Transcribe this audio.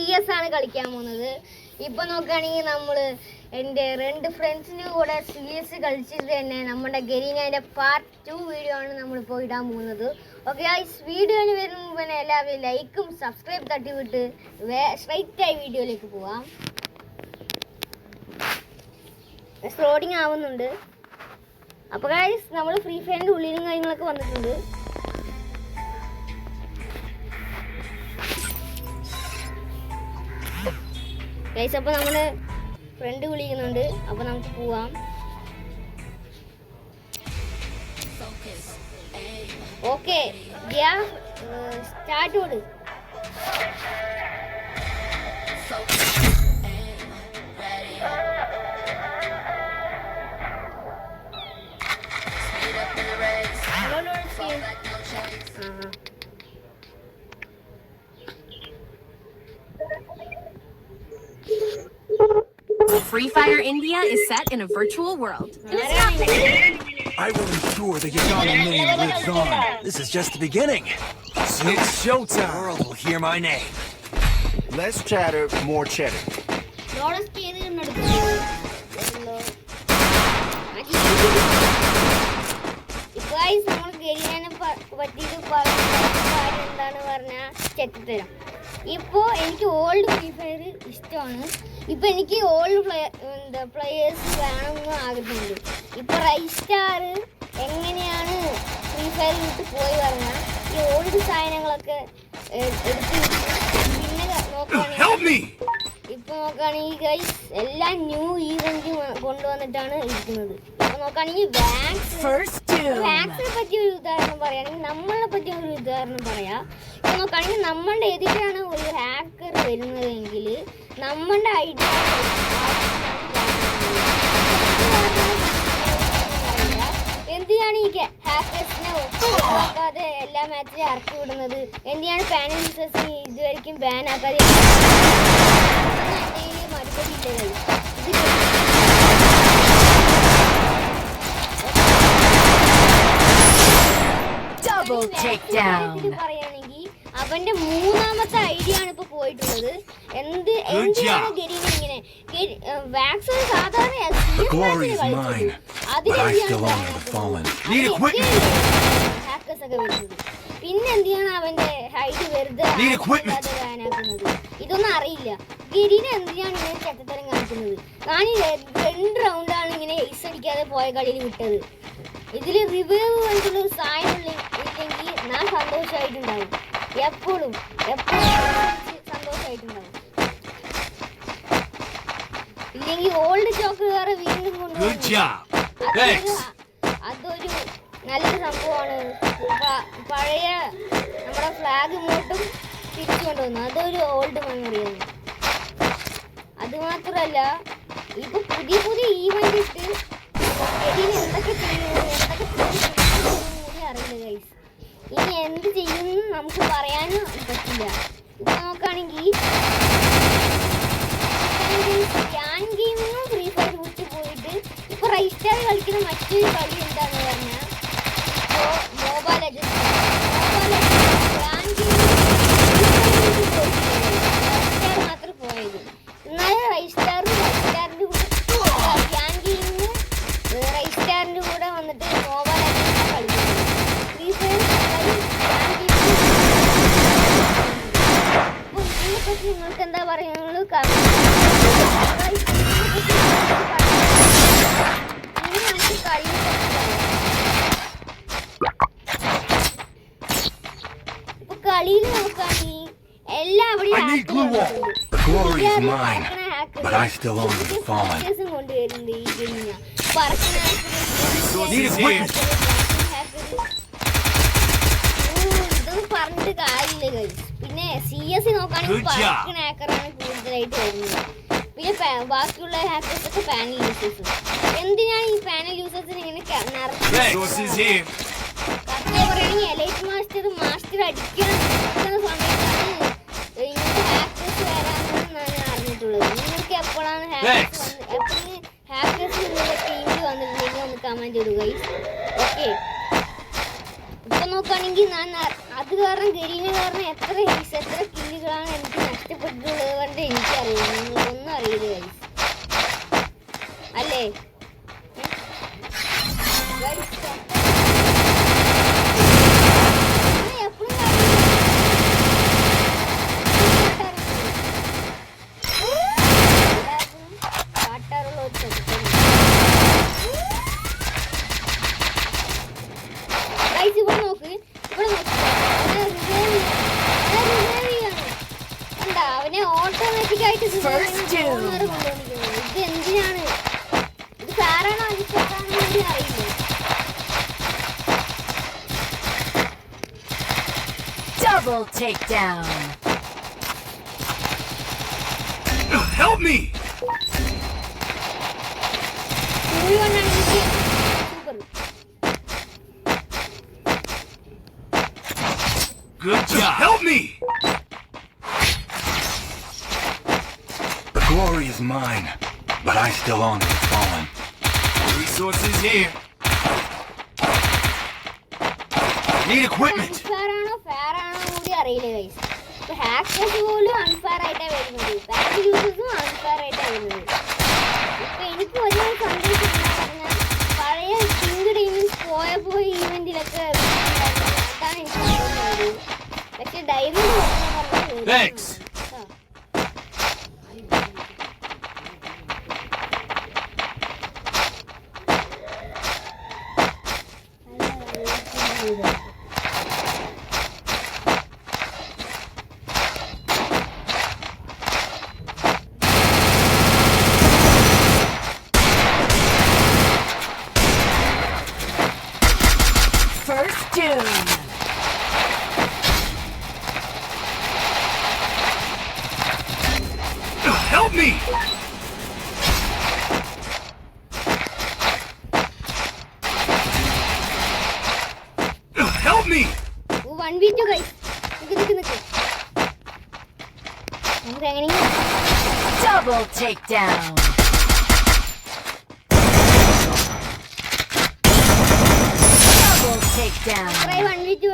CS ആണ് കളിക്കാൻ പോകുന്നത്. ഇപ്പൊ നോക്കുകയാണെങ്കിൽ നമ്മള് എൻ്റെ 2 ഫ്രണ്ട്സിൻ്റെ കൂടെ CS കളിച്ചിട്ട് തന്നെ നമ്മുടെ ഗരീനയുടെ പാർട്ട് 2 വീഡിയോ ആണ് നമ്മളിപ്പോൾ ഇടാൻ പോകുന്നത്. ഓക്കെ ഗൈസ്, വീഡിയോന് വരുന്ന മുമ്പ് തന്നെ എല്ലാവരും ലൈക്കും സബ്സ്ക്രൈബ് തട്ടിവിട്ട് സ്ട്രൈറ്റായി വീഡിയോയിലേക്ക് പോവാം. ലോഡിങ് ആവുന്നുണ്ട്. അപ്പോൾ ഗൈസ് നമ്മൾ ഫ്രീ ഫയറിൻ്റെ ഉള്ളിലും കാര്യങ്ങളൊക്കെ വന്നിട്ടുണ്ട്. ഗൈസ് അപ്പോൾ നമ്മൾ ഫ്രണ്ട് വിളിക്കുന്നുണ്ട്. അപ്പോൾ നമുക്ക് പോവാം. ഓക്കെ സ്റ്റാർട്ട് കൊടു. Free Fire India is set in a virtual world. I will ensure the Yagami name lives on. This is just the beginning. Soon it's showtime. The world will hear my name. Less chatter, more cheddar. എന്താന്ന് പറഞ്ഞാൽ ചെത്തിത്തരാം. ഇപ്പോൾ എനിക്ക് old free fire ഇഷ്ടമാണ്. ഇപ്പം എനിക്ക് old players വേണമെന്ന് ആഗ്രഹമുണ്ട്. ഇപ്പോൾ റൈസ്റ്റാർ എങ്ങനെയാണ് ഫ്രീ ഫയർ വിട്ട് പോയി പറഞ്ഞാൽ ഈ ഓൾഡ് സാധനങ്ങളൊക്കെ എടുത്ത് പിന്നെ നോക്കുകയാണെങ്കിൽ ഇപ്പോൾ നോക്കുകയാണെങ്കിൽ ഗൈസ് എല്ലാം ന്യൂ ഈവൻറ്റ് കൊണ്ടുവന്നിട്ടാണ് ഇരിക്കുന്നത്. അപ്പോൾ നോക്കുകയാണെങ്കിൽ വാക്സിനെ പറ്റിയ ഒരു ഉദാഹരണം പറയുകയാണെങ്കിൽ നമ്മളെ പറ്റിയ ഒരു ഉദാഹരണം പറയാം. ഇപ്പോൾ നോക്കുകയാണെങ്കിൽ നമ്മളുടെ എതിരാണ് ഒരു ഹാക്കർ വരുന്നതെങ്കിൽ നമ്മളുടെ ഐഡിയ എന്തിനാണ് ഈ ഹാക്കേഴ്സിനെ ഒഴിവാക്കാതെ എല്ലാ മാച്ചിലും ഇറക്കി വിടുന്നത്? എന്തിനാണ് പാനൽ യൂസേഴ്സിന് ഇതുവരെയും ബാൻ ആക്കാതെ? മറുപടി ഇല്ല. പറയുകയാണെങ്കിൽ അവന്റെ 3ാമത്തെ ഐഡിയ ആണ് ഇപ്പൊ പോയിട്ടുള്ളത്. എന്തിനാണ് ഗരീന ഇങ്ങനെ വാക്സിൻ സാധാരണ ഹാക്കേഴ്സ് ഒക്കെ വരുന്നത്? പിന്നെ എന്തിനാണ് അവന്റെ ഹൈറ്റ് വെറുതെ ബാനാക്കുന്നത്? ഇതൊന്നും അറിയില്ല. ഗരീന എന്തിനാണ് ഇങ്ങനെ ചെറ്റത്തരം കാണിക്കുന്നത്? ഞാൻ 2 റൗണ്ടാണ് ഇങ്ങനെ ഐസ് അടിക്കാതെ പോയ കളിയിൽ വിട്ടത്. ഇതിൽ റിവൈവ് വന്നിട്ടുള്ള ഒരു സാധനം ഇല്ലെങ്കിൽ ഞാൻ സന്തോഷമായിട്ടുണ്ടാവും. എപ്പോഴും സന്തോഷമായിട്ടുണ്ടാവും. ഇല്ലെങ്കിൽ ഓൾഡ് ചോക്ക് വേറെ വീണ്ടും കൊണ്ടുപോകും. അതൊരു നല്ലൊരു സംഭവമാണ്. പഴയ നമ്മുടെ ഫ്ലാഗ് ഇങ്ങോട്ടും തിരിച്ചു കൊണ്ടുവന്നു. അതൊരു ഓൾഡ് മെമ്മറിയാണ്. അതുമാത്രമല്ല ഇപ്പൊ പുതിയ ഈവന്റ് ഇട്ട് എന്തൊക്കെ ചെയ്യുന്നു അറിയില്ല ഗൈസ്. ഇനി എന്ത് ചെയ്യുന്നു നമുക്ക് പറയാനും പറ്റില്ല. ഇപ്പൊ നോക്കുകയാണെങ്കിൽ ഞാൻ ഗെയിമിങ്ങും ഫ്രീ ഫയർ വിട്ട് പോയിട്ട് ഇപ്പൊ റൈസ്റ്റാർ കളിക്കുന്ന മറ്റൊരു കളി എന്താന്ന് പറഞ്ഞാൽ മൊബൈൽ ലെജൻഡ്സ് മാത്രം പോയത്. എന്നാലും റൈസ്റ്റാറിന്റെ കൂടെ വന്നിട്ട് മൊബൈൽ ലെജൻഡ്സ് കളിക്കുന്നത്. ഫ്രീ ഫയർ ഇതിനെപ്പറ്റി നിങ്ങൾക്ക് എന്താ പറയുന്നത്? ഇപ്പൊ കളിയിൽ നോക്കുകയാണെങ്കിൽ എല്ലാവരും കൊണ്ടുവരുന്നുണ്ട്. ഈ ഗെയിമിന് ഇതൊന്നും പറഞ്ഞിട്ട് കാര്യമില്ല ഗൈസ്. പിന്നെ CS നോക്കുകയാണെങ്കിൽ പറക്കണ ഹാക്കറാണ് കൂടുതലായിട്ട് വരുന്നത്. പിന്നെ ബാക്കിയുള്ള ഹാക്കേഴ്സ് ഒക്കെ പാനൽ യൂസേഴ്സ്. എന്തിനാണ് ഈ പാനൽ യൂസേഴ്സിന് ഇങ്ങനെ പറയുകയാണെങ്കിൽ എലൈറ്റ് മാസ്റ്റർ അടിക്കുന്ന സമയത്താണ് ഇങ്ങനത്തെ ഹാക്കേഴ്സ് വരാമെന്ന് ഞാൻ അറിഞ്ഞിട്ടുള്ളത്. നിങ്ങൾക്ക് എപ്പോഴാണ് ഹാക്കേഴ്സ് നിങ്ങളുടെ ടീമിൽ വന്നിട്ടുണ്ടെങ്കിൽ ഒന്ന് കമന്റ് ഇടുക. ഓക്കെ, ഇപ്പൊ നോക്കുകയാണെങ്കിൽ ഞാൻ അത് കാരണം ഗരീന കാരണം എത്ര കില്ലുകളാണ് എനിക്ക് നഷ്ടപ്പെട്ടിട്ടുള്ളത് എനിക്കറിയാം, നിങ്ങൾക്കൊന്നും അറിയില്ല guys. അല്ലേ? Guys, എപ്പോഴും കാട്ടാറുള്ള ഒരു ചെറുക്കൻ. Guys, ഇവിടെ നോക്ക്, ഇവിടെ നോക്ക്. അവനെ ഓട്ടോമാറ്റിക് ആയിട്ട് ഇത് എന്തിനാണ്? ഇത് ഫെയറാണോ അൺഫെയറാണോ എന്ന് അറിയില്ല. Double takedown. Help me! Good job. Help me! The glory is mine, but I still own the fallen. Resources here. Need equipment. ഫെയറാണോ ഫെയറാണോ കൂടി അറിയില്ല ഗൈസ്. ഇപ്പൊ ഹാക്കേഴ്സ് പോലും അൺഫെയർ ആയിട്ടാണ് വരുന്നത്, ബാങ്ക് യൂസേഴ്സും അൺഫെയർ ആയിട്ടാണ് വരുന്നത്. ഇപ്പൊ എനിക്ക് വലിയ സന്തോഷം എന്ന് പറഞ്ഞാൽ പഴയ കിങ് ഡൈമണ്ട്സ് പോയപ്പോൾ ഈവെന്റിലൊക്കെ അതാണ് എനിക്ക് തോന്നുന്നത്. പക്ഷെ diamond Thanks. First doom. Help me! Help me! 1v2 guys. നിക്ക്. നമുക്ക് എങ്ങനെയെങ്കിലും Double takedown. Double takedown. 1v2